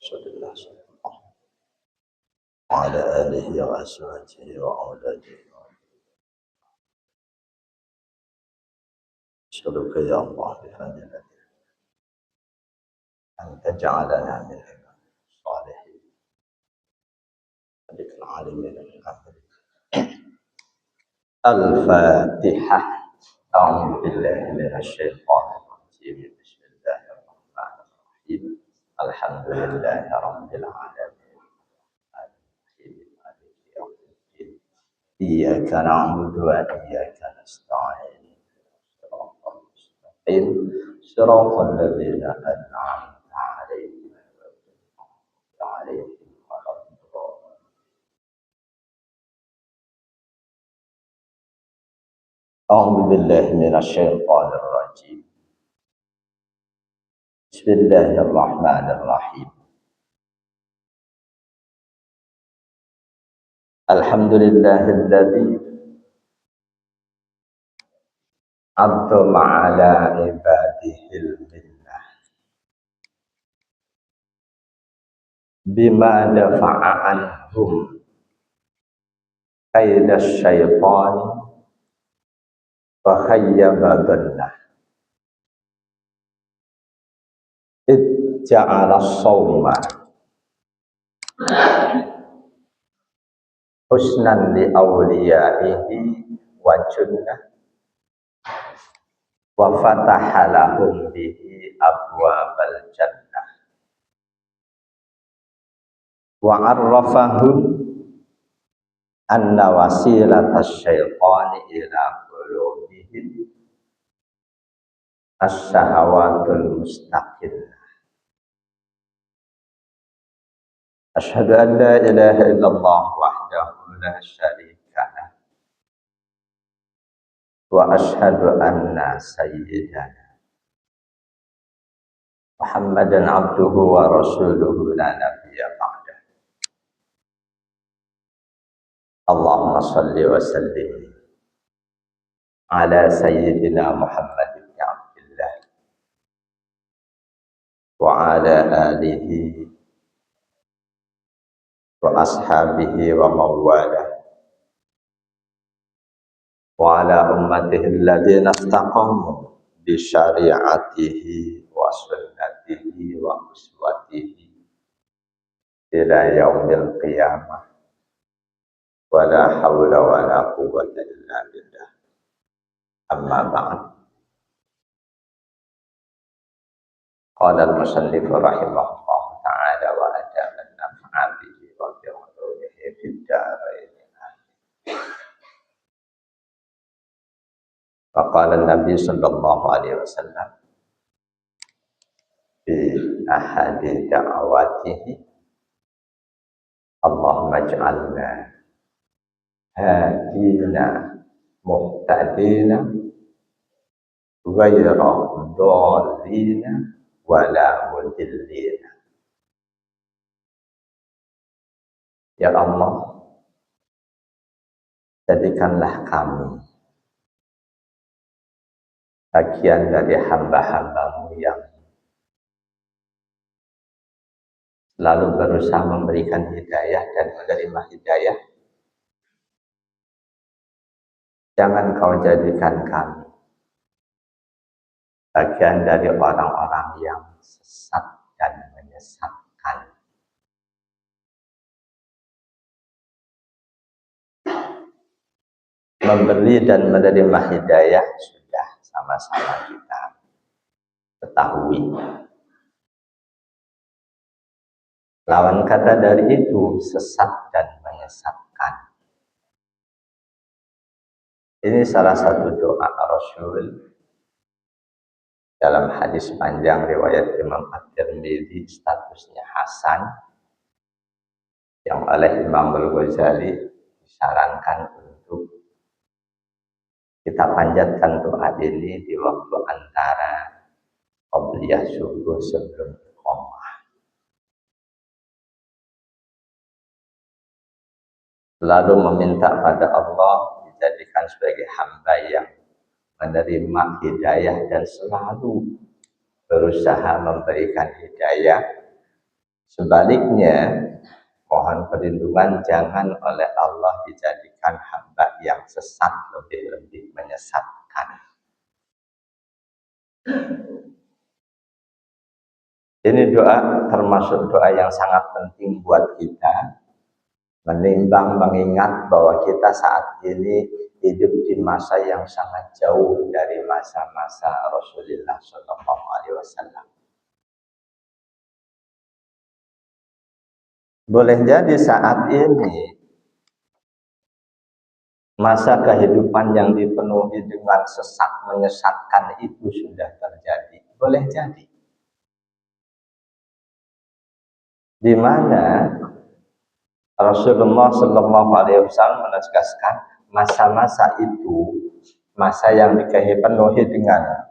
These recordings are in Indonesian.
صلى الله عليه وسلم وعلى آله وأزواجه وأولاده. أسألك يا الله بفضلك أن تجعلنا من الصالحين ذكر العالمين الحمد. الفاتحة. أعوذ بالله من الشيطان الرجيم. بسم الله الرحمن الرحيم. الحمد لله رب العالمين. إياك نعبد وإياك نستعين. صراط الذين أنعمت عليهم ولا الضالين. أعوذ بالله من الشيطان الرجيم. بسم الله الرحمن الرحيم. الحمد لله الذي أنعم على عباده المنة بما دفع عنهم كيد الشيطان وخيب ظنه إذ جعل الصوم حسنا لأوليائه وجنة وفتح لهم به أبواب الجنة وعرفهم أن وسيلة الشيطان إلى قلوبهم الشهوات المستقلة. أشهد أن لا إله إلا الله وحده لا شريك له وأشهد أن سيدنا محمدا عبده ورسوله لا نبي بعده. اللهم صل وسلم على سيدنا محمد بن عبد الله وعلى آله وأصحابه ومن والاه وعلى أمته الذين استقاموا بشريعته وسنته وأسوته إلى يوم القيامة ولا حول ولا قوة إلا بالله. أما بعد. قال المصنف رحمه الله تعالى وأدام النفع به وبعلومه في الدارين. فقال النبي صلى الله عليه وسلم في أحد دعواته: اللهم اجعلنا هادينا مهتدين غير ضالين ولا مضلين. Ya Allah, jadikanlah kami bagian dari hamba-hambamu yang selalu berusaha memberikan hidayah dan menerima hidayah. Jangan kau jadikan kami bagian dari orang-orang yang sesat dan menyesatkan. Memberi dan menerima hidayah sudah sama-sama kita ketahui. Lawan kata dari itu sesat dan menyesatkan. Ini salah satu doa Rasul dalam hadis panjang riwayat Imam At-Tirmidzi, statusnya hasan, yang oleh Imam Al-Ghazali disarankan untuk kita panjatkan doa ini di waktu antara qobliyah subuh sebelum iqamah. Lalu meminta pada Allah dijadikan sebagai hamba yang menerima hidayah dan selalu berusaha memberikan hidayah Sebaliknya, mohon perlindungan jangan oleh Allah dijadikan hamba yang sesat, lebih-lebih menyesatkan. Ini doa termasuk doa yang sangat penting buat kita, menimbang mengingat bahwa kita saat ini hidup di masa yang sangat jauh dari masa-masa Rasulullah Shallallahu Alaihi Wasallam. Boleh jadi saat ini masa kehidupan yang dipenuhi dengan sesat menyesatkan itu sudah terjadi. Boleh jadi. Di mana Rasulullah Shallallahu Alaihi Wasallam menegaskan masa-masa itu masa yang dipenuhi dengan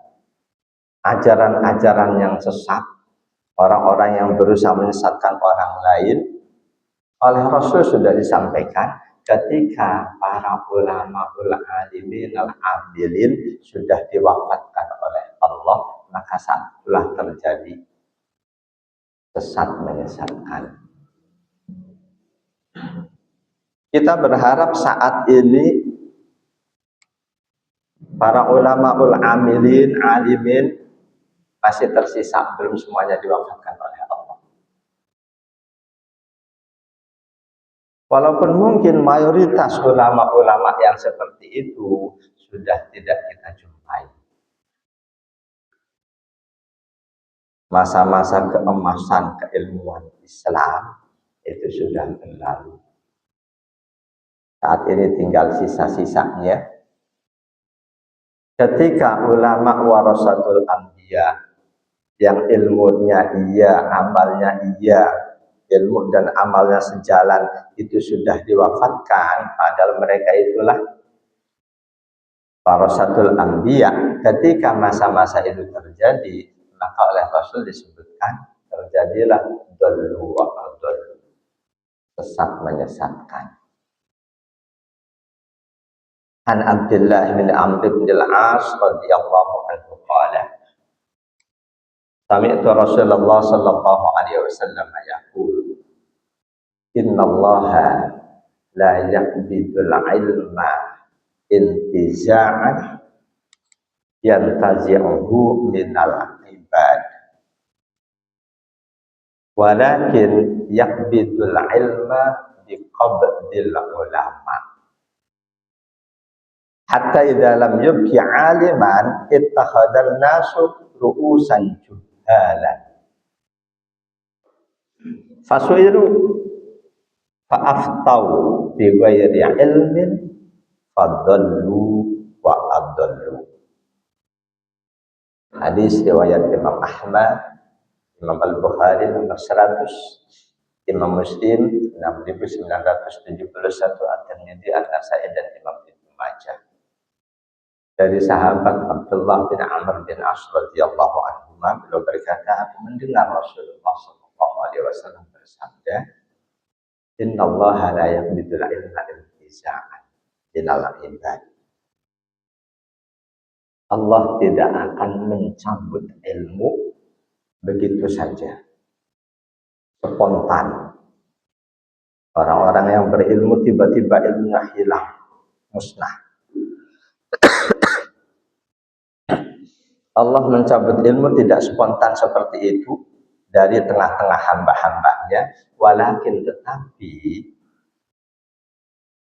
ajaran-ajaran yang sesat, orang-orang yang berusaha menyesatkan orang lain. Oleh Rasul sudah disampaikan ketika para ulama alimin al-amilin sudah diwafatkan oleh Allah, maka saat itulah terjadi sesat menyesatkan. Kita berharap saat ini para ulama amilin alimin masih tersisa, belum semuanya diwafatkan oleh Allah. Walaupun mungkin mayoritas ulama-ulama yang seperti itu sudah tidak kita jumpai. Masa-masa keemasan keilmuan Islam itu sudah berlalu. Saat ini tinggal sisa-sisanya. Ketika ulama warasatul anbiya yang ilmunya iya, amalnya iya, ilmu dan amalnya sejalan itu sudah diwafatkan, padahal mereka itulah warasatul anbiya. Ketika masa-masa itu terjadi, maka oleh Rasul disebutkan terjadilah dhallu wa adallu, sesat menyesatkan. An Abdullah bin Amr bin al-As radhiyallahu anhu qala sami'tu Rasulullah sallallahu alaihi wasallam yaqul innallaha la yaqbidul ilma intiza'an yantazi'uhu minal ibad walakin yaqbidul ilma biqabdil ulama hatta idza lam yubqi aliman ittakhadhan nasu ru'usan juhalan fasuiru fa'aftau bi ghairi ilmin fadallu wa adallu. Hadis riwayat Imam Ahmad, Imam Al-Bukhari nomor 100, Imam Muslim 6971, At-Tirmidzi, An-Nasa'i dan Imam Ibnu Majah. Dari sahabat Abdullah bin Amr bin As radhiyallahu anhu, beliau berkata, aku mendengar Rasulullah sallallahu alaihi wasallam bersabda, innallaha la yaqbidul ilma intiza'an minal ibad. Allah tidak akan mencabut ilmu begitu saja, spontan. Orang-orang yang berilmu tiba-tiba ilmunya hilang, musnah. Allah mencabut ilmu tidak spontan seperti itu dari tengah-tengah hamba-hambanya, walakin tetapi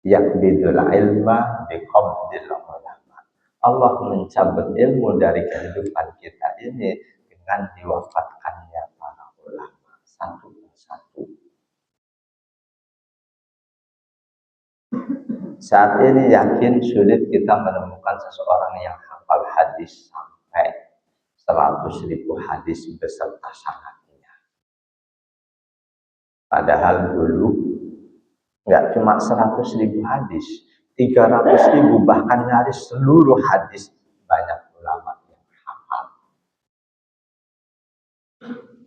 yaqbidul ilma biqabdil ulama. Allah mencabut ilmu dari kehidupan kita ini dengan diwafatkannya para ulama satu persatu. Saat ini yakin sulit kita menemukan seseorang yang hafal hadis sampai 100.000 hadis beserta sanadnya. Padahal dulu nggak cuma 100.000 hadis, 300.000 bahkan nyaris seluruh hadis banyak ulama yang hafal.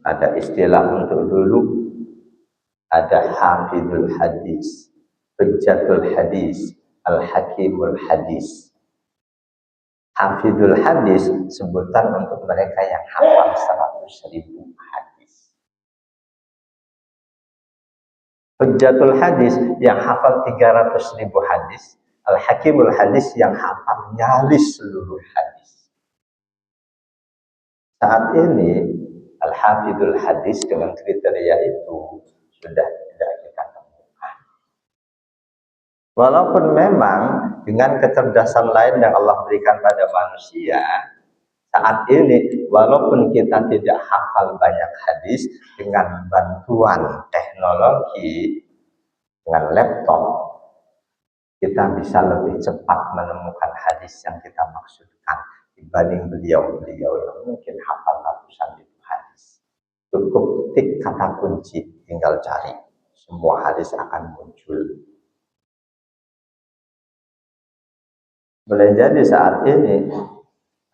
Ada istilah untuk dulu, ada hafidul hadis, hujjatul hadis, al-hakimul hadis. Hafidul hadis sebutan untuk mereka yang hafal 100.000 hadis. Hujjatul hadis yang hafal 300.000 hadis, Al-Hakimul hadis yang hafal nyaris seluruh hadis. Saat ini Al-Hafidul hadis dengan kriteria itu sudah tidak kita temukan. Walaupun memang dengan kecerdasan lain yang Allah berikan pada manusia, saat ini walaupun kita tidak hafal banyak hadis, dengan bantuan teknologi, dengan laptop, kita bisa lebih cepat menemukan hadis yang kita maksudkan dibanding beliau-beliau yang mungkin hafal ratusan ribu hadis. Cukup ketik kata kunci, tinggal cari, semua hadis akan muncul. Boleh jadi saat ini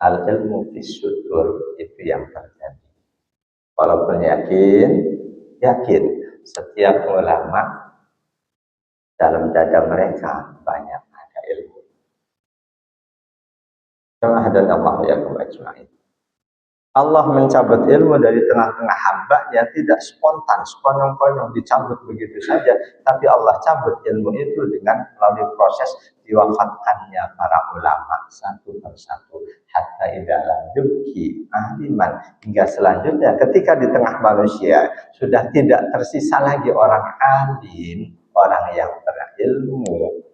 al-ilmu fis sudur itu yang terjadi. Walaupun yakin setiap ulama dalam dada mereka banyak ada ilmu. Dan Allah ya ajmain. Allah mencabut ilmu dari tengah-tengah hamba-Nya tidak spontan, sekonyong-konyong dicabut begitu saja, tapi Allah cabut ilmu itu dengan melalui proses diwafatkannya para ulama satu persatu, hatta idza lam yubqi aliman, hingga selanjutnya ketika di tengah manusia sudah tidak tersisa lagi orang alim, orang yang berilmu.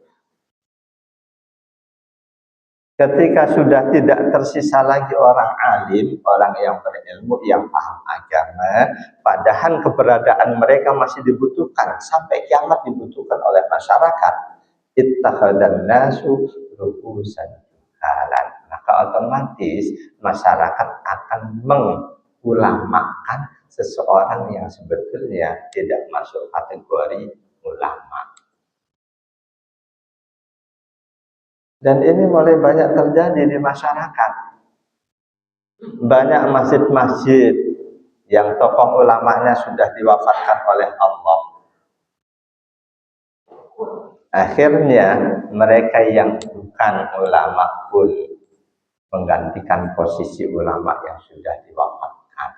Ketika sudah tidak tersisa lagi orang alim, orang yang berilmu, yang paham agama, padahal keberadaan mereka masih dibutuhkan, sampai kiamat dibutuhkan oleh masyarakat. Ittakhadhan nasu ru'usan juhalan. Maka otomatis masyarakat akan mengulamakan seseorang yang sebetulnya tidak masuk kategori ulama. Dan ini mulai banyak terjadi di masyarakat. Banyak masjid-masjid yang tokoh ulamanya sudah diwafatkan oleh Allah. Akhirnya mereka yang bukan ulama pun menggantikan posisi ulama yang sudah diwafatkan.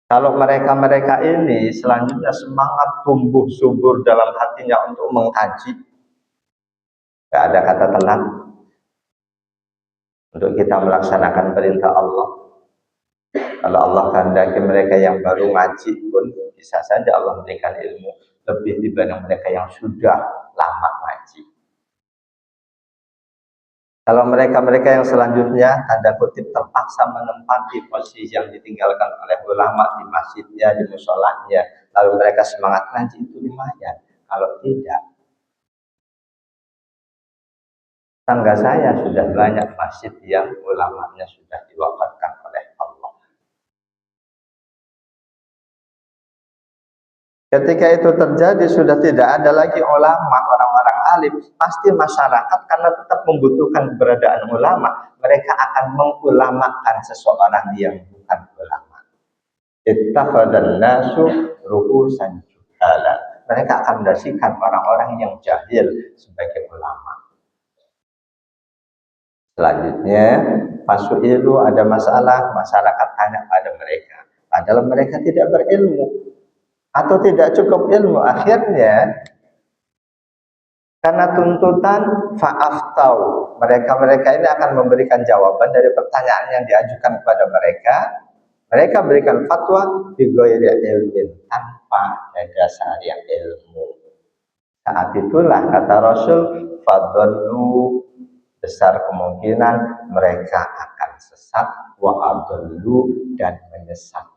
Kalau mereka-mereka ini selanjutnya semangat tumbuh subur dalam hatinya untuk mengkaji, tidak ada kata telat untuk kita melaksanakan perintah Allah. Kalau Allah kehendaki mereka yang baru ngaji pun bisa saja Allah memberikan ilmu lebih dibanding mereka yang sudah lama ngaji. Kalau mereka-mereka yang selanjutnya tanda kutip terpaksa menempati posisi yang ditinggalkan oleh ulama di masjidnya, di musholanya, lalu mereka semangat ngaji, itu lumayan. Kalau tidak, tangga saya sudah banyak masjid yang ulamanya sudah diwafatkan oleh Allah. Ketika itu terjadi, sudah tidak ada lagi ulama, orang-orang alim, pasti masyarakat karena tetap membutuhkan keberadaan ulama, mereka akan mengulamakan seseorang yang bukan ulama. Ittakhadhan nasu ru'usan juhalan. Mereka akan menjadikan orang-orang yang jahil sebagai ulama. Selanjutnya, fasu'ilu, ada masalah, masyarakat tanya pada mereka, padahal mereka tidak berilmu atau tidak cukup ilmu. Akhirnya karena tuntutan fa'aftau, mereka ini akan memberikan jawaban dari pertanyaan yang diajukan kepada mereka. Mereka berikan fatwa bi ghairi ilmin, tanpa dasar yang ilmu. Saat itulah kata Rasul, fadallu, besar kemungkinan mereka akan sesat, wa adallu, dan menyesatkan.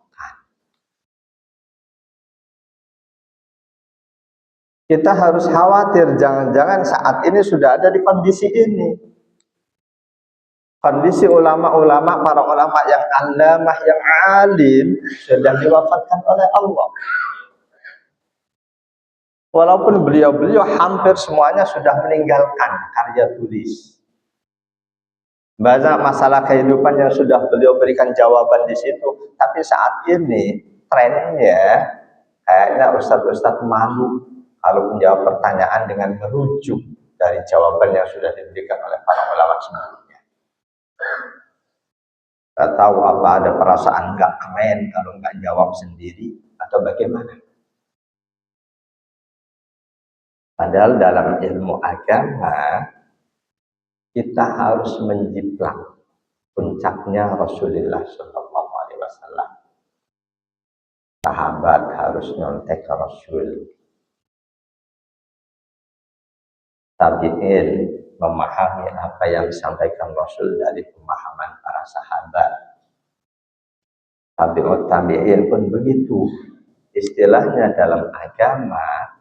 Kita harus khawatir, jangan-jangan saat ini sudah ada di kondisi ini. Kondisi ulama-ulama, para ulama yang alamah, yang alim, sudah diwafatkan oleh Allah. Walaupun beliau-beliau hampir semuanya sudah meninggalkan karya tulis. Banyak masalah kehidupan yang sudah beliau berikan jawaban di situ. Tapi saat ini trennya kayaknya ustadz-ustadz malu kalau menjawab pertanyaan dengan merujuk dari jawaban yang sudah diberikan oleh para ulama sebelumnya. Gak tahu apa ada perasaan nggak keren kalau nggak jawab sendiri, atau bagaimana? Padahal dalam ilmu agama kita harus menjiplak puncaknya Rasulullah Shallallahu Alaihi Wasallam. Sahabat harus nyontek ke Rasul. Tabi'in memahami apa yang disampaikan Rasul dari pemahaman para sahabat. Tabi'ut tabi'in pun begitu. Istilahnya dalam agama,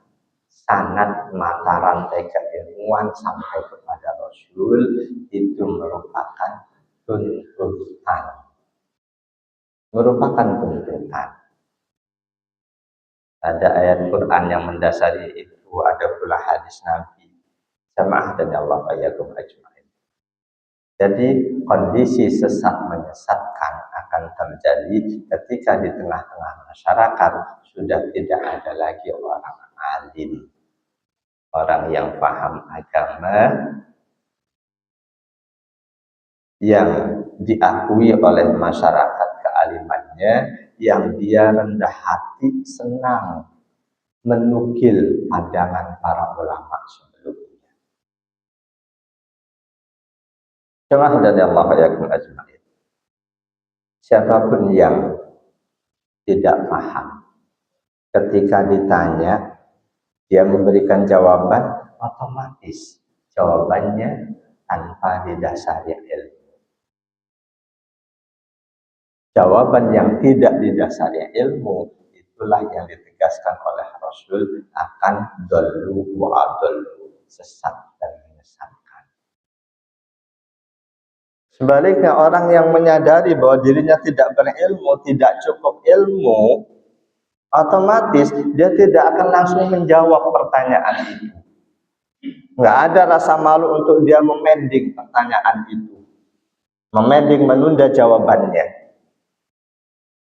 sanad mata rantai keilmuan sampai kepada Rasul itu merupakan tuntutan. Merupakan tuntutan. Ada ayat Quran yang mendasari itu, ada pula hadis Nabi. Jamaah dan Allah ayakum ajma'in. Jadi kondisi sesat menyesatkan akan terjadi ketika di tengah-tengah masyarakat sudah tidak ada lagi orang alim, orang yang paham agama, yang diakui oleh masyarakat kealimannya, yang dia rendah hati senang menukil pandangan para ulama sebelumnya. Jemaah dan Allah yakum ajma'in. Siapapun yang tidak paham, ketika ditanya, dia memberikan jawaban, otomatis jawabannya tanpa didasari ilmu. Jawaban yang tidak didasari ilmu, itulah yang ditegaskan oleh Rasul akan dallu wa adallu, sesat dan menyesatkan. Sebaliknya orang yang menyadari bahwa dirinya tidak berilmu, tidak cukup ilmu, otomatis dia tidak akan langsung menjawab pertanyaan itu. Nggak ada rasa malu untuk dia memending pertanyaan itu, memending, menunda jawabannya.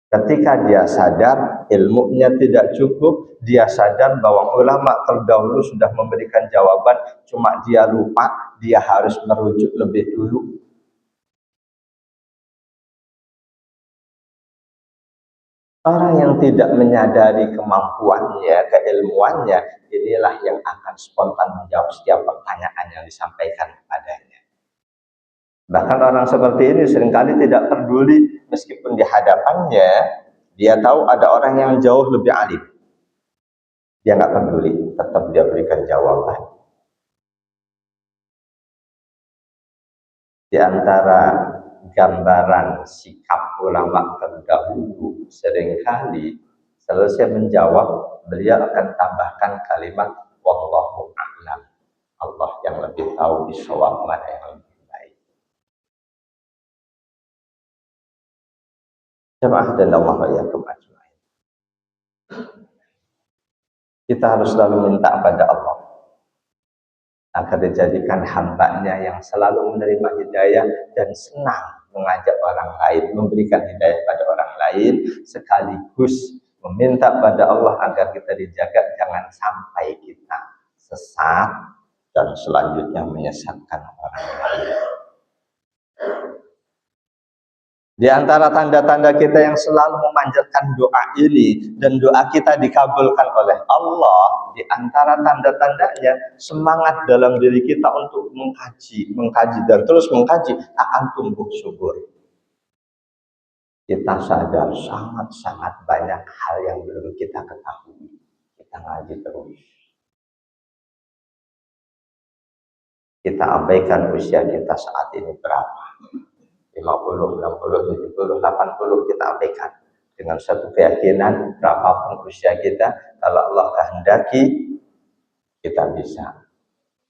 Ketika dia sadar ilmunya tidak cukup, dia sadar bahwa ulama terdahulu sudah memberikan jawaban, cuma dia lupa, dia harus merujuk lebih dulu. Orang yang tidak menyadari kemampuannya, keilmuannya, inilah yang akan spontan menjawab setiap pertanyaan yang disampaikan kepadanya. Bahkan orang seperti ini seringkali tidak peduli, meskipun di hadapannya dia tahu ada orang yang jauh lebih alim, dia nggak peduli, tetap dia berikan jawaban. Di antara gambaran sikap ulama terdahulu, seringkali selesai menjawab, beliau akan tambahkan kalimat wallahu a'lam, Allah yang lebih tahu bisawab mana yang lebih baik. Jemaah dan Allah yakum ajma'in. Kita harus selalu minta pada Allah agar dijadikan hambanya yang selalu menerima hidayah dan senang mengajak orang lain, memberikan hidayah pada orang lain, sekaligus meminta pada Allah agar kita dijaga jangan sampai kita sesat dan selanjutnya menyesatkan orang lain. Di antara tanda-tanda kita yang selalu memanjatkan doa ini dan doa kita dikabulkan oleh Allah, di antara tanda-tandanya semangat dalam diri kita untuk mengkaji dan terus mengkaji akan tumbuh subur. Kita sadar sangat-sangat banyak hal yang belum kita ketahui. Kita ngaji terus. Kita abaikan usia kita saat ini berapa? 50, 60, 70, 80 kita abaikan dengan satu keyakinan berapapun usia kita, kalau Allah kehendaki kita bisa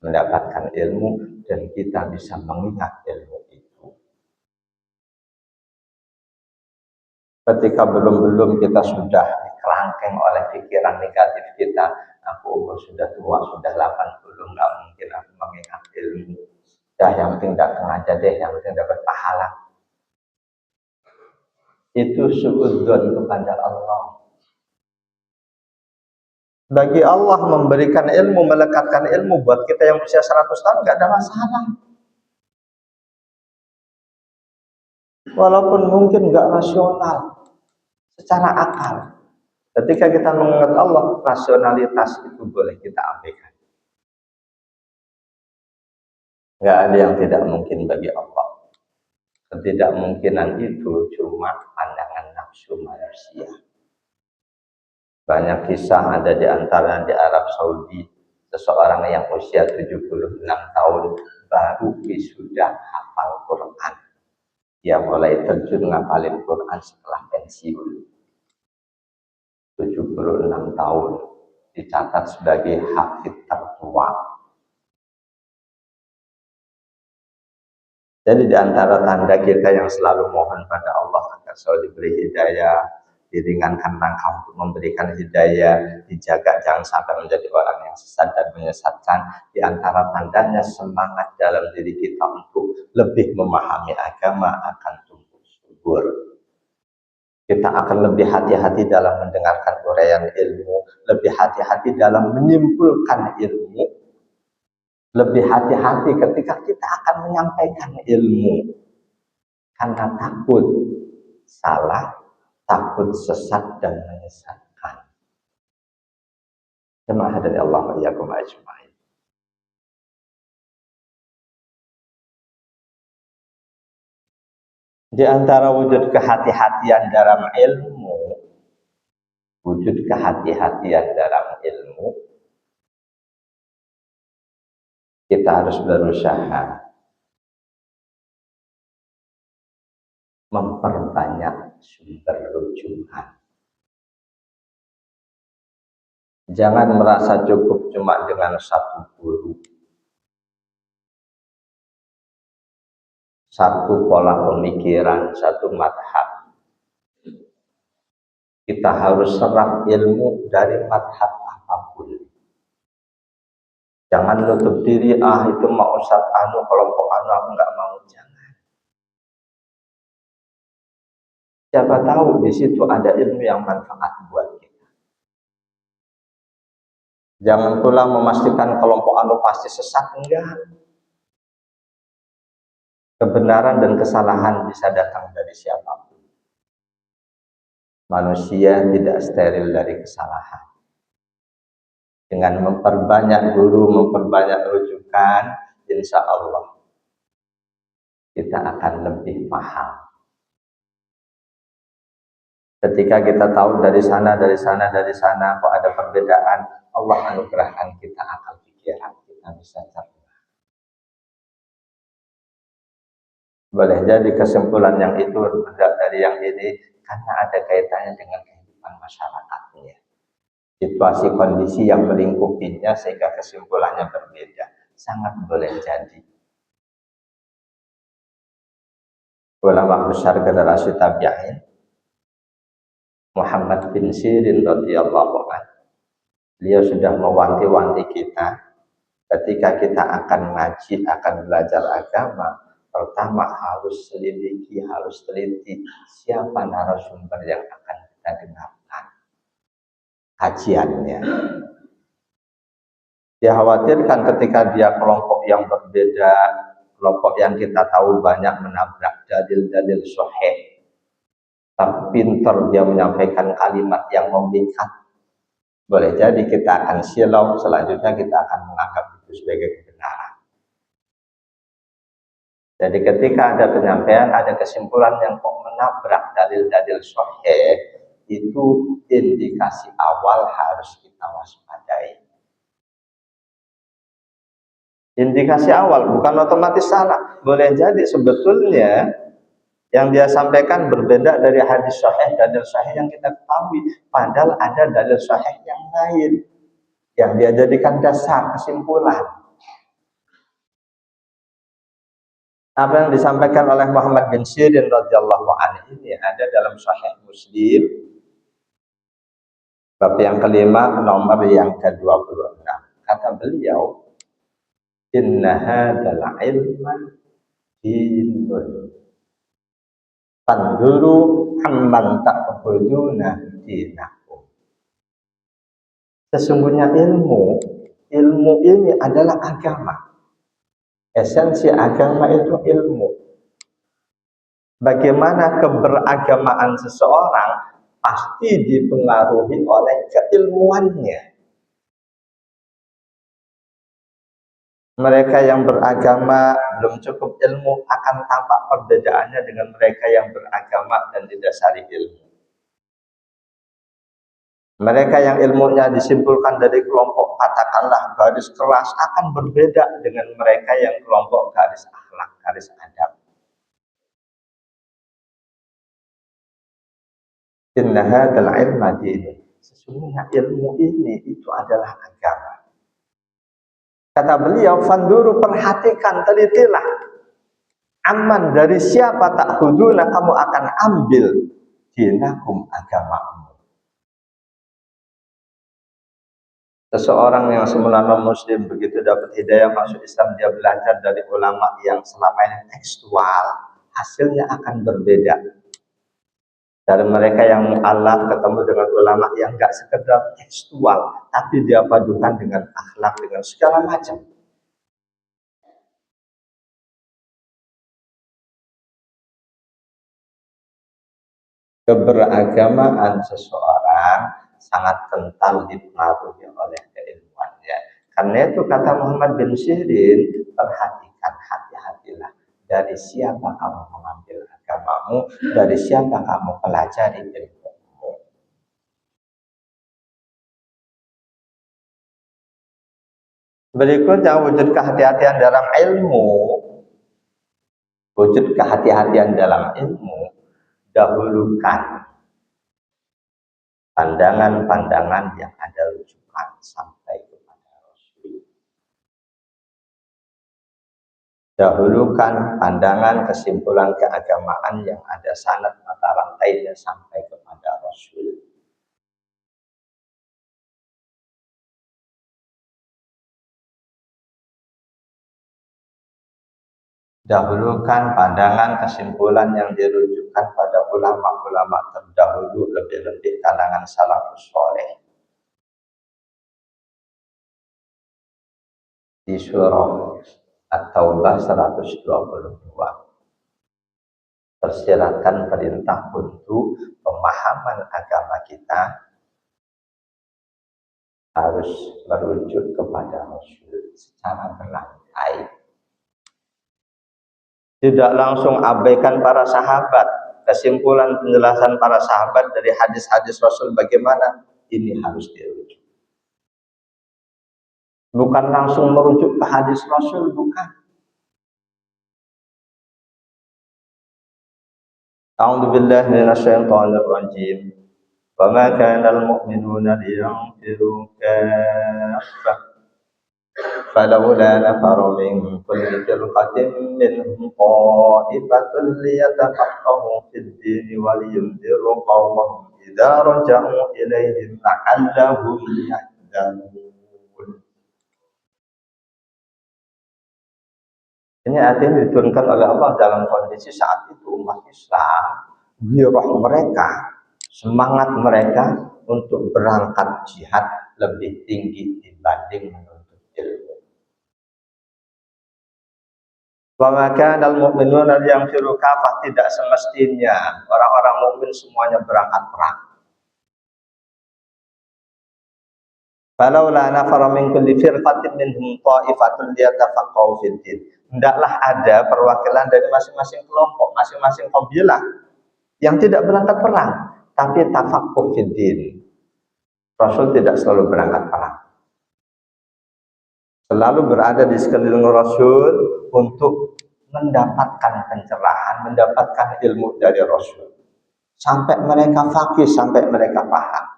mendapatkan ilmu dan kita bisa mengingat ilmu itu. Ketika belum kita sudah dikerangkeng oleh pikiran negatif kita, aku umur sudah tua, sudah 80, nggak mungkin aku mengingat ilmu. Ya, yang penting datang aja deh, yang penting dapat pahala. Itu suudzon kepada Allah. Bagi Allah memberikan ilmu, melekatkan ilmu buat kita yang usia 100 tahun nggak ada masalah. Walaupun mungkin nggak rasional secara akal, Ketika kita mengingat Allah, rasionalitas itu boleh kita abaikan. Nggak ada yang tidak mungkin bagi Allah. Ketidakmungkinan itu cuma pandangan nafsu manusia. Banyak kisah ada di antara di Arab Saudi, seseorang yang usia 76 tahun baru sudah hafal Quran. Dia mulai terjun ngapalin Quran setelah pensiun. 76 tahun dicatat sebagai hafid tertua. Jadi di antara tanda kita yang selalu mohon pada Allah agar selalu diberi hidayah, diringankan langkah untuk memberikan hidayah, dijaga jangan sampai menjadi orang yang sesat dan menyesatkan. Di antara tandanya semangat dalam diri kita untuk lebih memahami agama akan tumbuh subur. Kita akan lebih hati-hati dalam mendengarkan uraian ilmu, lebih hati-hati dalam menyimpulkan ilmu, lebih hati-hati ketika kita akan menyampaikan ilmu, karena takut salah, takut sesat dan menyesatkan. Jemaah dari Allah wa iyyakum ajma'in. Di antara wujud kehati-hatian dalam ilmu, wujud kehati-hatian dalam ilmu, kita harus berusaha memperbanyak sumber rujukan. Jangan merasa cukup cuma dengan satu guru, satu pola pemikiran, satu madhab. Kita harus serap ilmu dari madhab apapun. Jangan nutup diri, itu mau Ustadz anu, kelompok anu, aku nggak mau. Jangan. Siapa tahu di situ ada ilmu yang manfaat buat kita. Jangan pula memastikan kelompok anu pasti sesat, enggak. Kebenaran dan kesalahan bisa datang dari siapapun. Manusia tidak steril dari kesalahan. Dengan memperbanyak guru, memperbanyak rujukan, insya Allah kita akan lebih paham. Ketika kita tahu dari sana, kok ada perbedaan, Allah anugerahkan kita akal pikiran, kita bisa cerna. Boleh jadi kesimpulan yang itu berbeda dari yang ini, karena ada kaitannya dengan kehidupan masyarakatnya. Situasi kondisi yang melingkupinya sehingga kesimpulannya berbeda. Sangat boleh jadi. Ulama besar generasi tabi'in Muhammad bin Sirin radhiyallahu anhu, beliau sudah mewanti-wanti kita ketika kita akan ngaji, akan belajar agama, pertama harus selidiki, harus teliti siapa narasumber yang akan kita dengarkan kajiannya. Dia khawatirkan ketika dia kelompok yang berbeda, kelompok yang kita tahu banyak menabrak dalil-dalil sahih, tapi pintar dia menyampaikan kalimat yang memikat, boleh jadi kita akan silau, selanjutnya kita akan menganggap itu sebagai kebenaran. Jadi ketika ada penyampaian, ada kesimpulan yang kok menabrak dalil-dalil sahih, itu indikasi awal harus kita waspadai. Indikasi awal, bukan otomatis salah. Boleh jadi sebetulnya yang dia sampaikan berbeda dari hadis sahih, dalil sahih yang kita ketahui. Padahal ada dalil sahih yang lain yang dia jadikan dasar kesimpulan. Apa yang disampaikan oleh Muhammad bin Sirin radhiyallahu anhu ini ada dalam Sahih Muslim, bab yang kelima, nomor yang ke-26. Kata beliau, inna hadzal ilma dinun. Fanduru amman ta'buduna dinakum. Sesungguhnya ilmu ini adalah agama. Esensi agama itu ilmu. Bagaimana keberagamaan seseorang, pasti dipengaruhi oleh keilmuannya. Mereka yang beragama belum cukup ilmu akan tampak perbedaannya dengan mereka yang beragama dan didasari ilmu. Mereka yang ilmunya disimpulkan dari kelompok katakanlah garis keras akan berbeda dengan mereka yang kelompok garis akhlak, garis adab. Inna hadzal ilma din. Sesungguhnya ilmu ini itu adalah agama. Kata beliau, fanduru, perhatikan, telitilah. Aman, dari siapa tak huduna kamu akan ambil dinakum, agamamu. Seseorang yang semula non-muslim begitu dapat hidayah masuk Islam, dia belajar dari ulama yang selama ini tekstual, hasilnya akan berbeda. Dari mereka yang Allah ketemu dengan ulama yang enggak sekedar tekstual, tapi dia padukan dengan akhlak, dengan segala macam. Keberagamaan seseorang sangat kental dipengaruhi oleh keilmuannya. Karena itu kata Muhammad bin Sirin, perhatikan, hati-hatilah dari siapa kamu mengambil agamamu, dari siapa kamu pelajari ilmu. Berikutnya wujud kehati-hatian dalam ilmu. Wujud kehati-hatian dalam ilmu, dahulukan pandangan-pandangan yang ada rujukan sampai kepada Rasul. Dahulukan pandangan kesimpulan keagamaan yang ada sanad mata rantainya sampai kepada Rasul. Dahulukan pandangan kesimpulan yang dirujukan pada ulama-ulama terdahulu, lebih-lebih kalangan salafus saleh. Di surah At-Taubah 122 tersiratkan perintah untuk pemahaman agama kita harus merujuk kepada Rasul secara berlantai. Tidak langsung abaikan para sahabat, kesimpulan penjelasan para sahabat dari hadis-hadis Rasul bagaimana, ini harus dirujuk. Bukan langsung merujuk ke hadis Rasul, bukan. A'udzu billahi minasyaitonir rajim. Wa ma kana al-mu'minuna liyanfiru kaffah. Falawla nafara min kulli firqatin minhum ta'ifatun liyatafaqahu fid din wa liyunziru qaumahum idza raja'u ilaihim la'allahum yahdharun. Ini artinya diturunkan oleh Allah dalam kondisi saat itu umat Islam, wirah mereka, semangat mereka untuk berangkat jihad lebih tinggi dibanding menuntut ilmu. Wa maka dal mu'minuna yang firu kafah, tidak semestinya orang-orang mukmin semuanya berangkat perang. Falaula nafara min kulli firqatin minhum ta'ifatun liyatafaqahu fid din. Hendaklah ada perwakilan dari masing-masing kelompok, masing-masing kabilah yang tidak berangkat perang, tapi tafaqquh fid din. Rasul tidak selalu berangkat perang. Selalu berada di sekeliling Rasul untuk mendapatkan pencerahan, mendapatkan ilmu dari Rasul. Sampai mereka faqih, sampai mereka paham.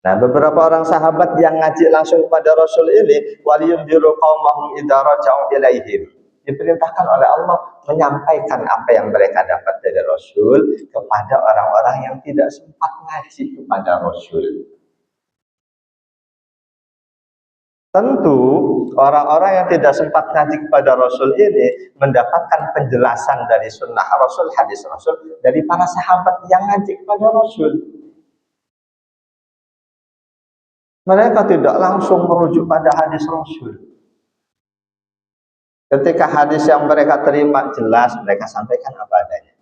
Nah, beberapa orang sahabat yang ngaji langsung kepada Rasul ini, waliyunziru qaumahum idza raja'u ilaihim, diperintahkan oleh Allah menyampaikan apa yang mereka dapat dari Rasul kepada orang-orang yang tidak sempat ngaji kepada Rasul. Tentu orang-orang yang tidak sempat ngaji kepada Rasul ini mendapatkan penjelasan dari sunnah Rasul, hadis Rasul dari para sahabat yang ngaji kepada Rasul. Mereka tidak langsung merujuk pada hadis Rasul. Ketika hadis yang mereka terima jelas, mereka sampaikan apa adanya.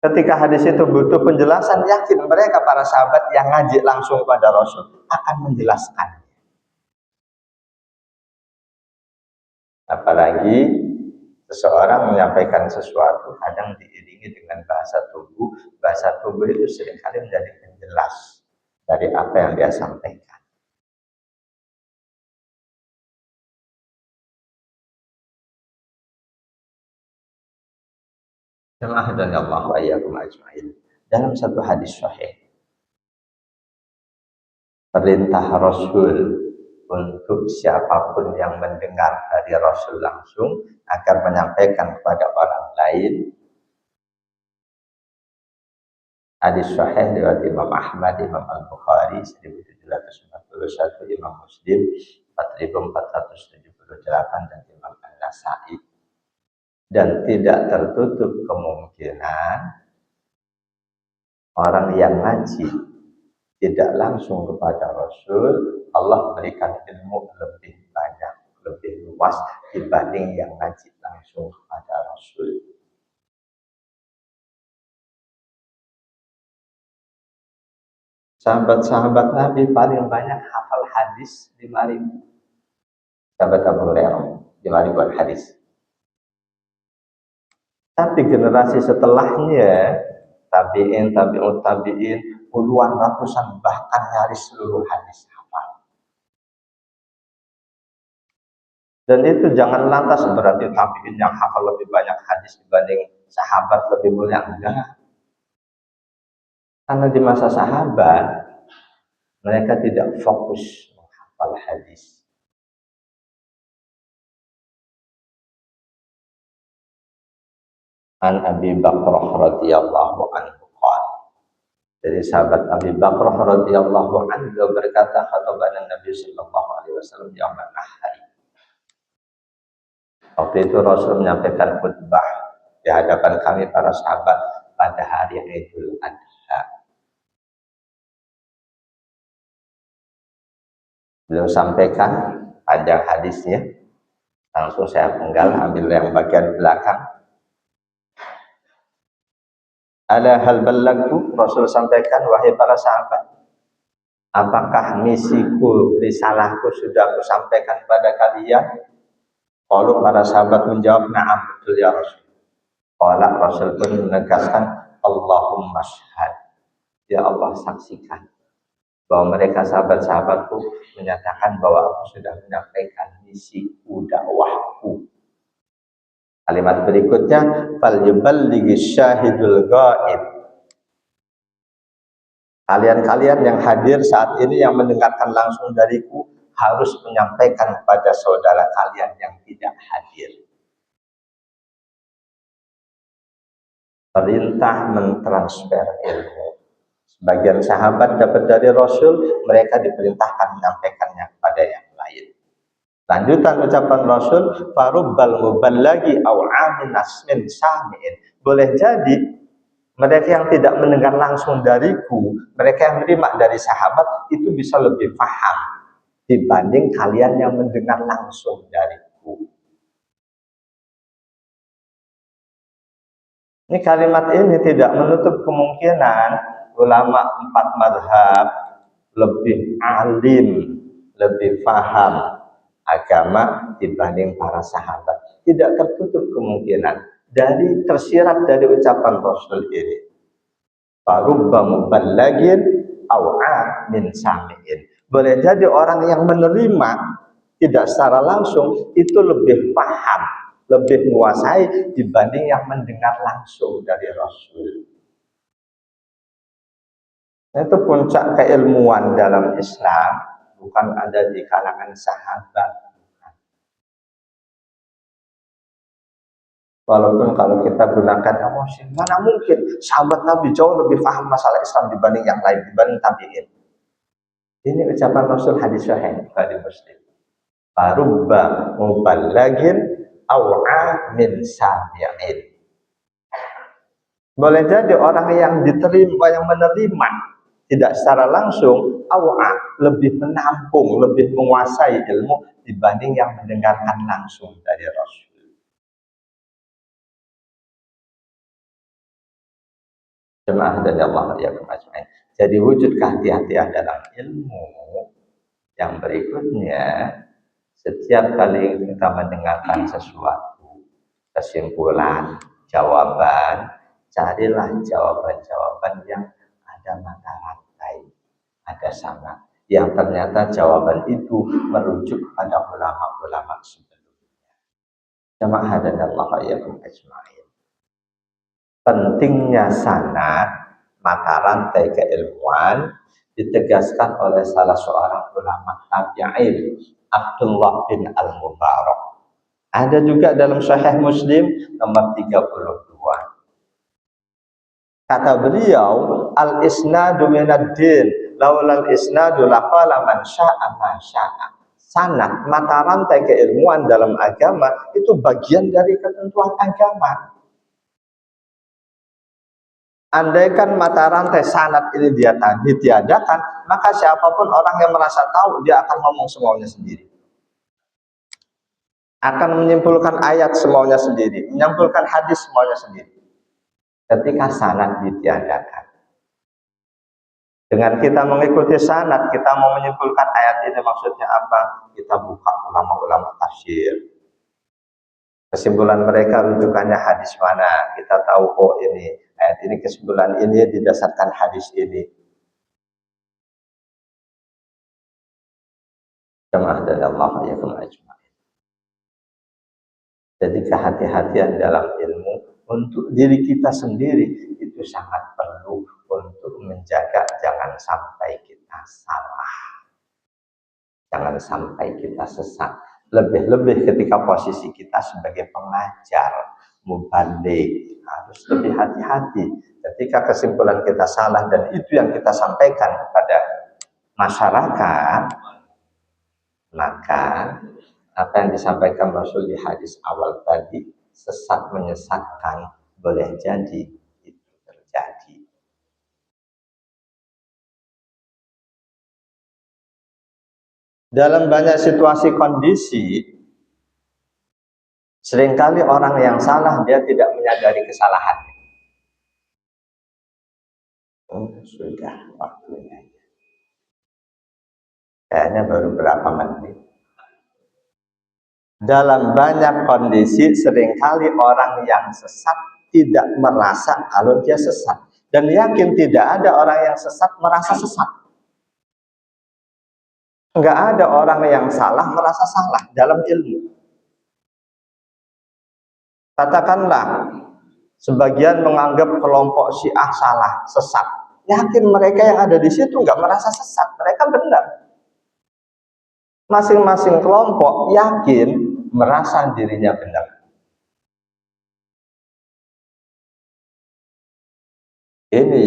Ketika hadis itu butuh penjelasan, yakin mereka para sahabat yang ngaji langsung pada Rasul akan menjelaskan. Apalagi seseorang menyampaikan sesuatu kadang diiringi dengan bahasa tubuh. Bahasa tubuh itu seringkali menjadi penjelas dari apa yang dia sampaikan. Jemaah dan Allah wa iyyakum ajma'in. Dalam satu hadis sahih, perintah Rasul untuk siapapun yang mendengar dari Rasul langsung agar menyampaikan kepada orang lain. Hadis sahih riwayat Imam Ahmad, Imam Al-Bukhari 1741, Imam Muslim 4478 dan Imam An-Nasa'i. Dan tidak tertutup kemungkinan orang yang ngaji tidak langsung kepada Rasul, Allah berikan ilmu lebih banyak, lebih luas dibanding yang ngaji langsung kepada Rasul. Sahabat-sahabat Nabi paling banyak hafal hadis 5.000. Sahabat Abu Hurairah 5.000 hadis. Tapi generasi setelahnya, tabi'in, tabi'ut tabi'in, puluhan, ratusan, bahkan nyaris seluruh hadis hafal. Dan itu jangan lantas berarti tabi'in yang hafal lebih banyak hadis dibanding sahabat lebih mulia. Enggak. Karena di masa sahabat, mereka tidak fokus menghafal hadis. An Abi Bakrah radhiyallahu anhu qala. Dari sahabat Abi Bakrah radhiyallahu anhu berkata, khatabana Nabi sallallahu alaihi wasallam yaumul nahari. Waktu itu Rasul menyampaikan khutbah di hadapan kami para sahabat pada hari Idul Adha. Beliau sampaikan panjang hadisnya. Langsung saya penggal, ambil yang bagian belakang. Ala hal ballagtu, Rasul sampaikan, wahai para sahabat, apakah misiku, risalahku sudah aku sampaikan pada kalian? Kalau para sahabat menjawab, na'am, betul ya Rasul. Kalau Rasul pun menegaskan, Allahumma syahad, ya Allah saksikan bahwa mereka sahabat-sahabatku menyatakan bahwa aku sudah menyampaikan misiku, dakwahku. Kalimat berikutnya, fal yuballighi syahidul ghaib. Kalian-kalian yang hadir saat ini yang mendengarkan langsung dariku harus menyampaikan kepada saudara kalian yang tidak hadir. Perintah mentransfer ilmu. Sebagian sahabat dapat dari Rasul, mereka diperintahkan menyampaikannya kepada yang lain. Lanjutan ucapan Rasul, farubbal muballagi aw amin asmin sami'in. Boleh jadi mereka yang tidak mendengar langsung dariku, mereka yang menerima dari sahabat itu bisa lebih paham dibanding kalian yang mendengar langsung dariku. Ini kalimat ini tidak menutup kemungkinan ulama 4 mazhab lebih alim, lebih paham agama dibanding para sahabat. Tidak tertutup kemungkinan dari tersirat dari ucapan Rasul ini. Farubba muballagin aw'a min sami'in. Boleh jadi orang yang menerima tidak secara langsung itu lebih paham, lebih menguasai dibanding yang mendengar langsung dari Rasul. Itu puncak keilmuan dalam Islam, bukan ada di kalangan sahabat. Walaupun kalau kita gunakan emosi, mana mungkin sahabat Nabi jauh lebih paham masalah Islam dibanding yang lain, dibanding tabi'in. Ini ucapan Rasul, hadis sahih Bukhari Muslim. Farubba muballagin aw'a min sami'in. Boleh jadi orang yang diterima, yang menerima tidak secara langsung, aw'a, lebih menampung, lebih menguasai ilmu dibanding yang mendengarkan langsung dari Rasul. Jemaah dari Allah ya ajmain. Jadi wujud kehati-hatian dalam ilmu yang berikutnya, setiap kali kita mendengarkan sesuatu, kesimpulan, jawaban, carilah jawaban-jawaban yang ada mata rantai, ada sanad, yang ternyata jawaban itu merujuk pada ulama-ulama sebelumnya. Jemaah dan Allah ya ajmain. Pentingnya sanad, mata rantai keilmuan, ditegaskan oleh salah seorang ulama tabi'in, Abdullah bin Al-Mubarak. Ada juga dalam Sahih Muslim nomor 32. Kata beliau, al-isnadu minad din, laulal isnadu laqala man syaa ma syaa. Sanad, mata rantai keilmuan dalam agama itu bagian dari ketentuan agama. Andaikan mata rantai sanad ini ditiadakan, maka siapapun orang yang merasa tahu, dia akan ngomong semaunya sendiri. Akan menyimpulkan ayat semaunya sendiri, menyimpulkan hadis semaunya sendiri. Ketika sanad ditiadakan, dengan kita mengikuti sanad, kita mau menyimpulkan ayat ini maksudnya apa? Kita buka ulama-ulama tafsir. Kesimpulan mereka rujukannya hadis mana? Kita tahu, oh ini ayat ini, kesimpulan ini didasarkan hadis ini. Jemaah dari Allah ya ajmain. Jadi kehati-hatian dalam ilmu untuk diri kita sendiri itu sangat perlu untuk menjaga jangan sampai kita salah, jangan sampai kita sesat. Lebih-lebih ketika posisi kita sebagai pengajar, mubalik, harus lebih hati-hati. Ketika kesimpulan kita salah dan itu yang kita sampaikan kepada masyarakat, maka apa yang disampaikan Rasul di hadis awal tadi, sesat menyesatkan, boleh jadi itu terjadi. Dalam banyak situasi kondisi, seringkali orang yang salah dia tidak menyadari kesalahannya. Oh, sudah waktunya. Kayaknya baru berapa menit. Dalam banyak kondisi, seringkali orang yang sesat tidak merasa kalau dia sesat. Dan yakin tidak ada orang yang sesat merasa sesat. Enggak ada orang yang salah merasa salah dalam ilmu. Katakanlah, sebagian menganggap kelompok Syiah salah, sesat. Yakin mereka yang ada di situ enggak merasa sesat, mereka benar. Masing-masing kelompok yakin merasa dirinya benar. Ini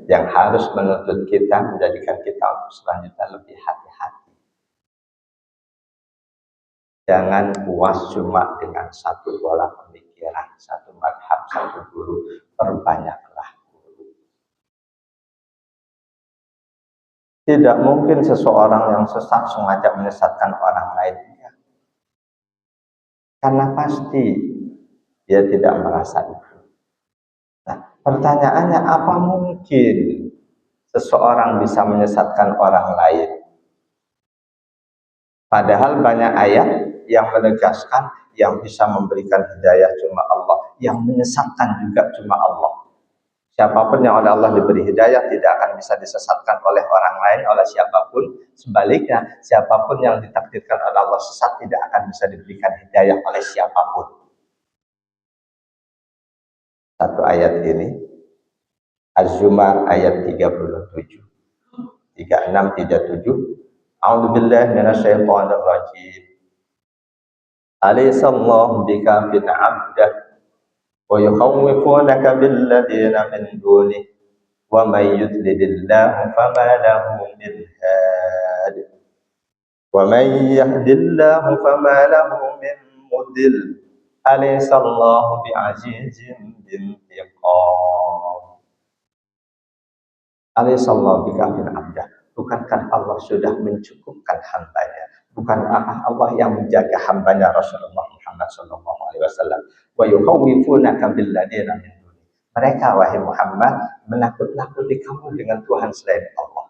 yang harus menuntut kita, menjadikan kita untuk selanjutnya lebih hati-hati. Jangan puas cuma dengan satu pola pemikiran, satu madhab, satu guru, perbanyaklah guru. Tidak mungkin seseorang yang sesat sengaja menyesatkan orang lainnya, karena pasti dia tidak merasa itu. Nah, pertanyaannya, apa mungkin seseorang bisa menyesatkan orang lain? Padahal banyak ayat yang menegaskan yang bisa memberikan hidayah cuma Allah, yang menyesatkan juga cuma Allah. Siapapun yang oleh Allah diberi hidayah tidak akan bisa disesatkan oleh orang lain, oleh siapapun. Sebaliknya, siapapun yang ditakdirkan oleh Allah sesat tidak akan bisa diberikan hidayah oleh siapapun. Satu ayat ini, Az-Zumar ayat 37, 36, 37. A'udzubillahi minasyaitonir rajim. Alaysallahu bikafin 'abdah wa yukhawwifunaka billadina min dunihi wa may yudlilillahu fama lahu min had wa may yahdillahu fama lahu min mudil. Alaysallahu bi'azizin bintiqam. Alaysallahu bikafin 'abdah. Bukankah Allah sudah mencukupkan hambanya? Bukankah Allah yang menjaga hambanya Rasulullah Muhammad SAW? Wa yukhawwifunaka billadina min dunihi. Mereka, wahai Muhammad, menakut-nakuti kamu dengan Tuhan selain Allah.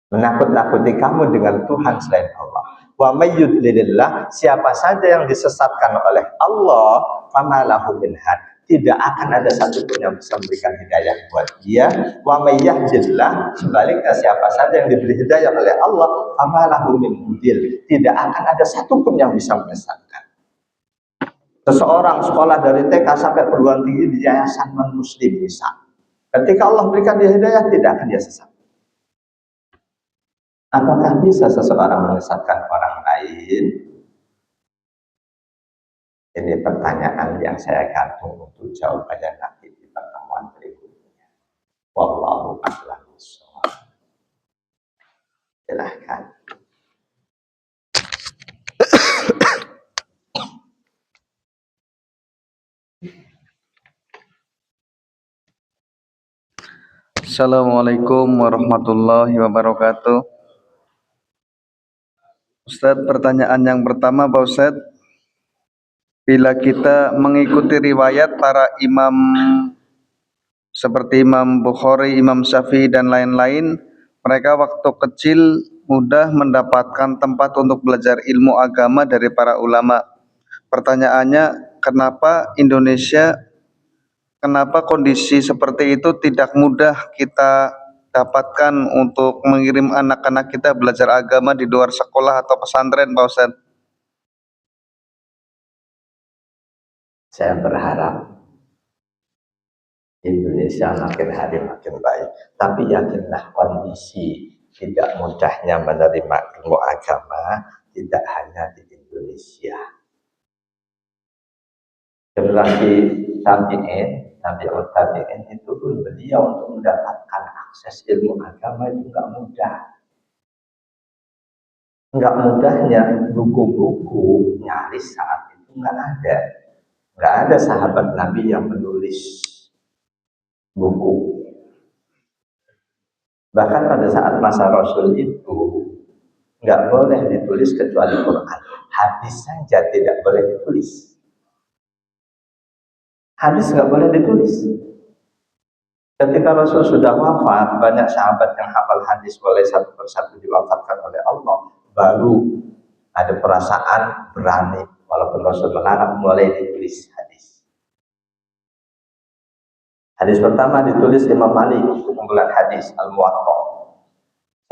Menakut-nakuti kamu dengan Tuhan selain Allah. Wa may yudlilillah, siapa saja yang disesatkan oleh Allah, famalahu min had, tidak akan ada satupun yang bisa memberikan hidayah buat dia. Wa may yahdillah, sebaliknya siapa saja yang diberi hidayah oleh Allah, famalahu min mudil, tidak akan ada satupun yang bisa menyesatkan. Seseorang sekolah dari TK sampai perguruan tinggi di yayasan non-muslim bisa. Ketika Allah berikan dia hidayah, tidak akan dia sesat. Apakah bisa seseorang menyesatkan orang lain? Ini pertanyaan yang saya gantung untuk jawabannya nanti di pertemuan berikutnya. Wallahu a'lam bishawab. Silahkan. Assalamualaikum warahmatullahi wabarakatuh. Ustadz, pertanyaan yang pertama Pak Ustadz, bila kita mengikuti riwayat para imam seperti Imam Bukhari, Imam Syafi'i dan lain-lain, mereka waktu kecil mudah mendapatkan tempat untuk belajar ilmu agama dari para ulama. Pertanyaannya, kenapa kondisi seperti itu tidak mudah kita dapatkan untuk mengirim anak-anak kita belajar agama di luar sekolah atau pesantren, Pak Ustadz? Saya berharap Indonesia makin hari makin baik. Tapi yakinlah kondisi tidak mudahnya menerima ilmu agama tidak hanya di Indonesia. Generasi tabi'in itu pun beliau untuk mendapatkan akses ilmu agama itu nggak mudah. Nggak mudahnya buku-buku nyaris saat itu nggak ada. Nggak ada sahabat Nabi yang menulis buku. Bahkan pada saat masa Rasul itu nggak boleh ditulis kecuali Quran. Hadis saja tidak boleh ditulis. Hadis nggak boleh ditulis. Ketika Rasul sudah wafat, banyak sahabat yang hafal hadis mulai satu persatu diwafatkan oleh Allah. Baru ada perasaan berani, walaupun Rasul melarang, mulai ditulis hadis. Hadis pertama ditulis Imam Malik, itu kumpulan hadis Al-Muwatta.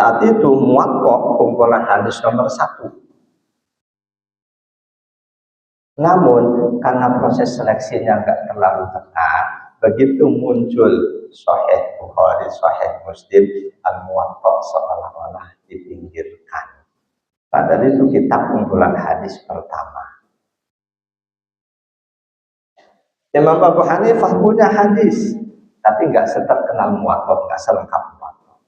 Saat itu Muwatta kumpulan hadis nomor 1. Namun karena proses seleksinya nggak terlalu ketat, begitu muncul Sahih Bukhari, Sahih Muslim, Al-Muwatta seolah-olah dipinggirkan. Padahal itu kitab kumpulan hadis pertama. Imam Abu Hanifah punya hadis, tapi nggak seterkenal Muwatta, nggak selengkap Muwatta.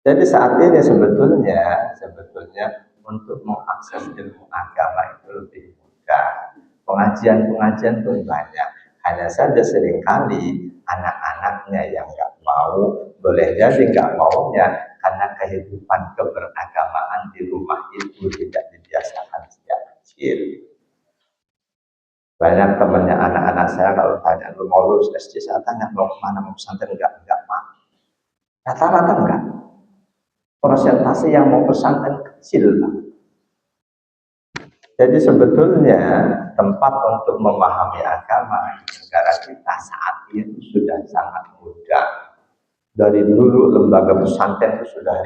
Jadi saat ini sebetulnya untuk mengakses ilmu agama itu lebih mudah. Pengajian pun banyak. Hanya saja seringkali anak-anaknya yang nggak mau, boleh jadi nggak maunya karena kehidupan keberagamaan di rumah itu tidak dibiasakan sejak kecil. Banyak temannya anak-anak saya kalau tanya, lu mau lulus SD, saya tanya mau kemana, mau pesantren, enggak mau. Rata-rata enggak. Persentase yang mau pesantren kecil banget. Jadi sebetulnya tempat untuk memahami agama di negara kita saat ini sudah sangat mudah. Dari dulu lembaga pesantren itu sudah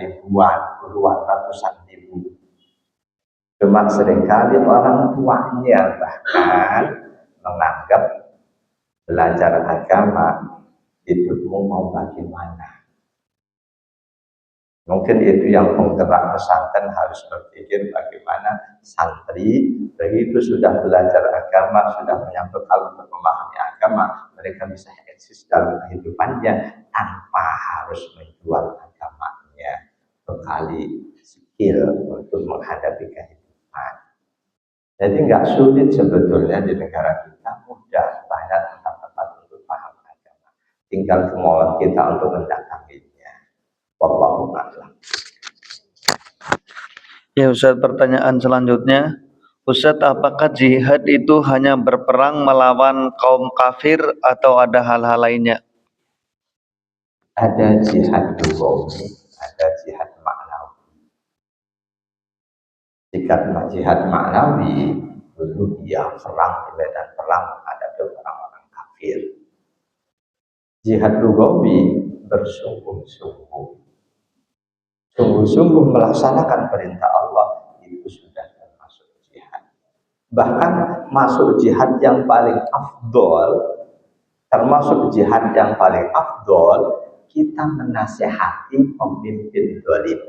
puluhan ratusan ribu. Cuma seringkali orang tuanya bahkan menganggap belajar agama itu mau bagaimana. Mungkin itu yang penggerak pesantren harus berpikir bagaimana santri begitu sudah belajar agama, sudah menyambut untuk memahami agama, mereka bisa eksis dalam kehidupannya tanpa harus menjual agamanya, bekali skill untuk menghadapi kehidupan. Jadi nggak sulit sebetulnya di negara kita, mudah, banyak tempat-tempat untuk paham agama. Tinggal kemauan kita untuk mendatanginya. Wallahu a'lam. Ya Ustadz, pertanyaan selanjutnya, Ustadz, apakah jihad itu hanya berperang melawan kaum kafir atau ada hal-hal lainnya? Ada jihad lugawi, ada jihad maknawi. Jihad maknawi dulu dia perang di medan perang menghadapi orang-orang kafir. Jihad lugawi sungguh-sungguh melaksanakan perintah Allah, itu sudah termasuk jihad. Bahkan masuk jihad yang paling afdol, termasuk jihad yang paling afdol, kita menasihati pemimpin zalim.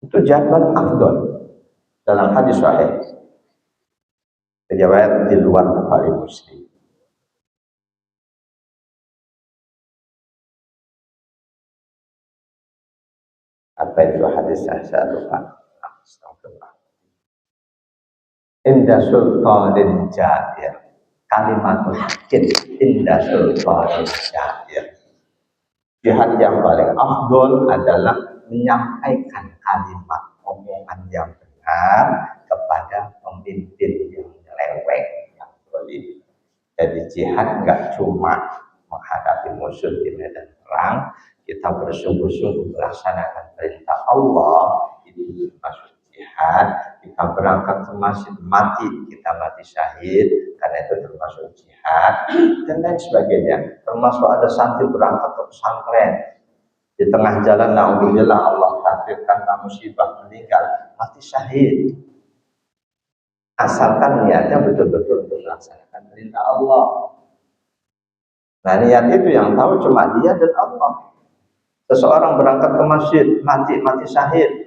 Itu jihad paling afdol. Dalam hadis sahih riwayat di luar Bukhari Muslim. Apa itu hadis saya lupa. Astagfirullah. Inda sultanin jahir, kalimatul haqqin inda sultanin jahir. Jihad yang paling afdol adalah menyampaikan kalimat omongan yang benar kepada pemimpin yang nyeleweng, yang zalim. Jadi jihad nggak cuma menghadapi musuh di medan perang, kita bersungguh-sungguh melaksanakan perintah Allah, itu termasuk jihad. Kita berangkat ke masjid mati, kita mati syahid, karena itu termasuk jihad, dan lain sebagainya. Termasuk ada santri berangkat ke pesantren, di tengah jalan naudzubillah Allah takdirkan musibah meninggal, mati syahid. Asalkan niatnya betul-betul untuk melaksanakan perintah Allah. Nah, niat itu yang tahu cuma dia dan Allah. Seseorang berangkat ke masjid, mati syahid.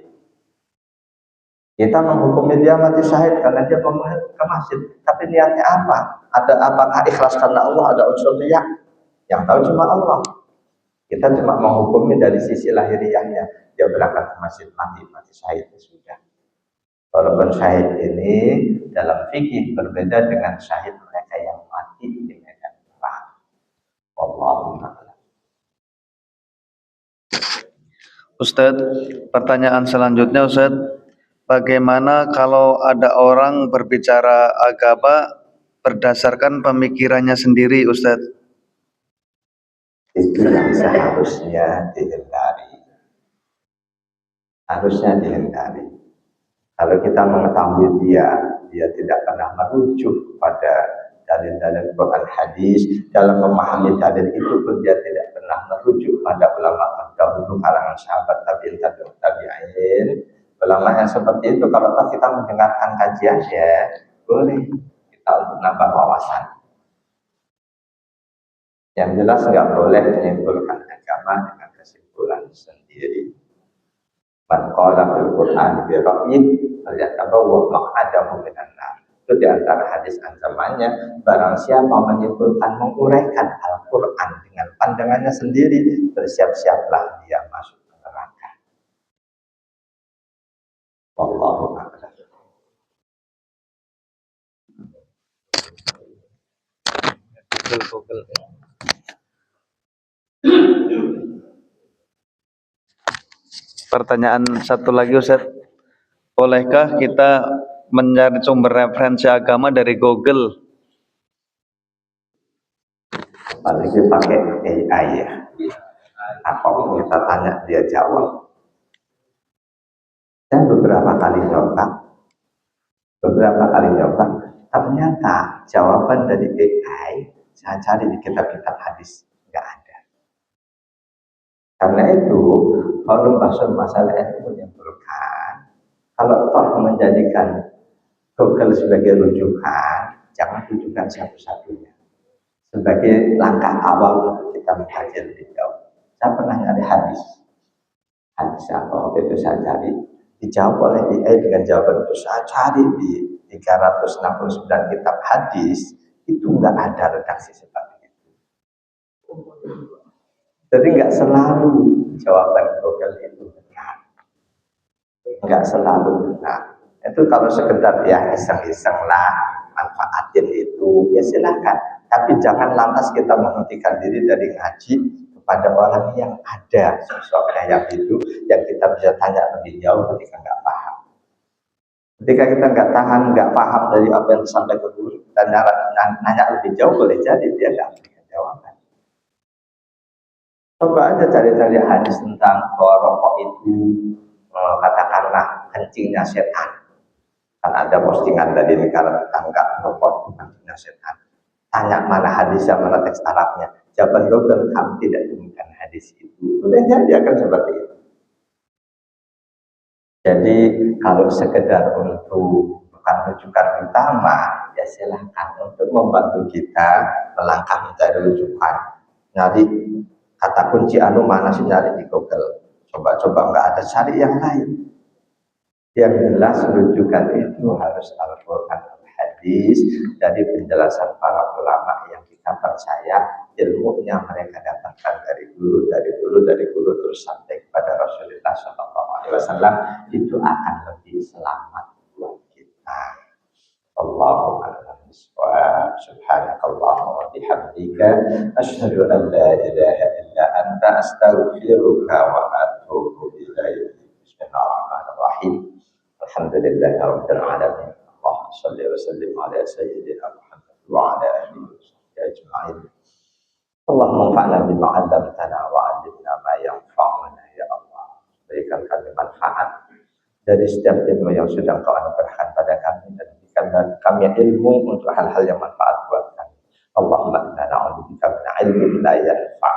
Kita menghukumi dia mati syahid karena dia ke masjid. Tapi niatnya apa? Apakah ikhlas karena Allah? Ada unsur riya? Yang tahu cuma Allah. Kita cuma menghukumi dari sisi lahiriahnya. Dia berangkat ke masjid, mati syahid, sudah. Walaupun syahid ini dalam fikih berbeda dengan syahid mereka yang mati di medan perang. Wallahu a'lam. Ustadz, pertanyaan selanjutnya Ustadz, bagaimana kalau ada orang berbicara agama berdasarkan pemikirannya sendiri Ustadz? Itu yang seharusnya dihindari. Harusnya dihindari. Kalau kita mengetahui dia tidak pernah merujuk pada dalil-dalil Quran hadis, dalam memahami dalil itu pun dia tidak pernah merujuk pada ulama terdahulu kalangan sahabat tabi'in. Ulama yang seperti itu kalau kita mendengarkan kajiannya, boleh kita untuk nambah wawasan. Yang jelas nggak boleh menyimpulkan agama dengan kesimpulan sendiri. Man qala fil Qur'an bi ra'yin falyatabawwa maq'adahu minan nar. Itu di antara hadis ancamannya, barang siapa menyimpulkan menguraikan Al-Qur'an dengan pandangannya sendiri, bersiap-siaplah dia masuk ke neraka. Wallahu a'lam. Pertanyaan satu lagi Ustaz, bolehkah kita mencari sumber referensi agama dari Google? Apalagi pakai AI ya. Apapun kita tanya dia jawab. Saya beberapa kali nyoba, ternyata jawaban dari AI saya cari di kitab-kitab hadis nggak ada. Karena itu, kalau masalah itu menyimpulkan, kalau toh menjadikan Google sebagai rujukan, jangan rujukan satu-satunya. Sebagai langkah awal untuk kita mengkaji lebih jauh. Saya pernah nyari hadis apa waktu itu saya cari, dijawab oleh AI dengan jawaban itu. Saya cari di 369 kitab hadis, itu nggak ada redaksi seperti itu. Jadi nggak selalu jawaban Google itu benar, nggak selalu benar. Itu kalau sekedar ya iseng-iseng lah, manfaatin itu ya silahkan. Tapi jangan lantas kita menghentikan diri dari ngaji kepada orang yang ada sosoknya yang itu, yang kita bisa tanya lebih jauh ketika nggak paham. Ketika kita nggak paham dari apa yang disampaikan guru, kita nanya lebih jauh, boleh jadi dia nggak punya jawaban. Coba aja cari-cari hadis tentang bahwa rokok itu katakanlah kencingnya setan. Kan ada postingan dari negara tetangga rokok itu kencingnya setan. Tanya mana hadisnya, mana teks Arabnya. Jawaban Google, kamu tidak temukan hadis itu. Boleh jadi akan seperti itu. Jadi kalau sekedar untuk bukan rujukan utama, ya silahkan untuk membantu kita melangkah mencari rujukan. Nyari kata kunci anu mana sih, nyari di Google. Coba-coba nggak ada, cari yang lain. Yang jelas rujukan itu harus Al-Quran dan hadis dari penjelasan para ulama yang kita percaya ilmunya mereka dapatkan dari guru terus sampai kepada Rasulullah SAW, itu akan lebih selamat buat kita. Allahu a'lam bishawab. Subhanakallahumma wa bihamdika asyhadu an la ilaha illa anta astaghfiruka wa atubu ilaik. Bismillahirrahmanirrahim. Alhamdulillahirabbil alamin. Allahumma shalli wa sallim ala sayyidina Muhammad wa ala alihi wa sahbihi ajma'in. Allahumma anfa'na bima 'allamtana wa 'allimna ma yanfa'una ya Allah. Berikan kami manfaat dari setiap ilmu yang sudah Kau anugerahkan pada kami, dan berikan kami ilmu untuk hal-hal yang manfaat buat kami. Allahumma inna na'udzubika min 'ilmin la yanfa'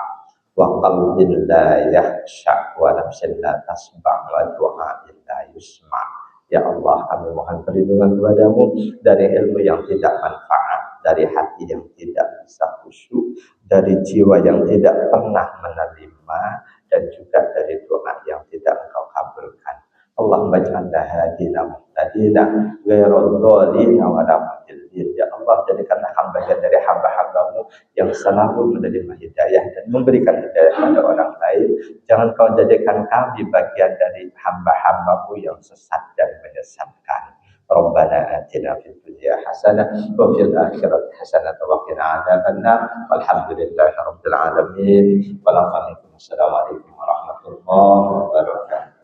wa qalbin la yakhsha' wa nafsin la tasba' wa du'a'in la yusma'. Ya Allah, kami mohon perlindungan kepadamu dari ilmu yang tidak manfaat, dari hati yang tidak bisa khusyuk, dari jiwa yang tidak pernah menerima, dan juga dari doa yang tidak Engkau kabulkan. Allahumma ja'alna hadina muhtadina ghairul dhalina wa la mudillin. Ya Allah, jadikanlah hamba dari hamba-hambamu yang selalu menerima hidayah dan memberikan hidayah pada orang lain. Jangan Kau jadikan kami bagian dari hamba-hambamu yang sesat dan menyesatkan. Rabbana atina fid dunya hasanah wa fil akhirati hasanah wa qina adzabannar. Walhamdulillahi rabbil alamin. Wassalamualaikum warahmatullahi wabarakatuh.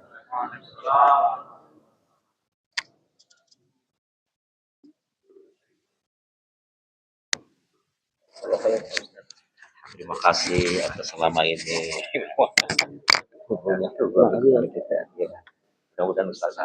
Terima kasih atas selama ini. Mudah-mudahan Ustaz.